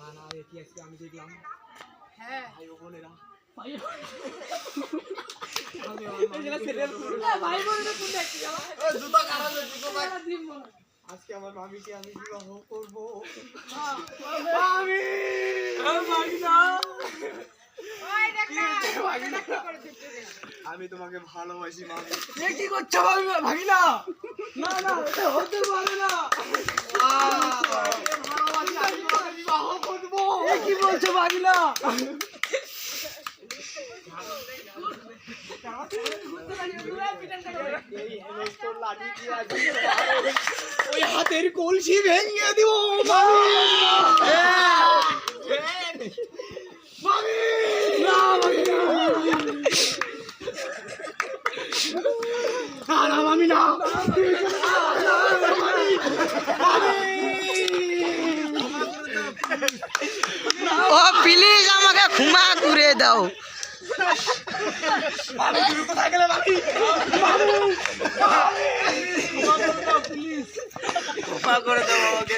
না কি আজকে আমি দেখলাম হ্যাঁ ভাই ও বোনেরা ভাই ভাই বোনেরা কোন দেখতে যাও ও জুতা কাটা জুতা ভাই আজকে আমার মামিকে আমি বিবাহ করব মামি মাগিনা ওই দেখ না ভাগিনা কি করে দেখতে দে আমি তোমাকে ভালোবাসি মামি এ কি করছো ভাগিনা? না না এটা হতে পারে না। ভালোবাসি আমি তোমাকে বিবাহ করব এ কি বলছো ভাগিনা? এই হেমন্ত লাঠি কি আছে ওই হাতের কলসি ভেঙে দিব মামি মামি না ভাগিনা। না মামি না ও প্লিজ আমাকে ক্ষমা করে দাও। তুমি কোথায় গেলে মামি ক্ষমা করে দাও আমাকে।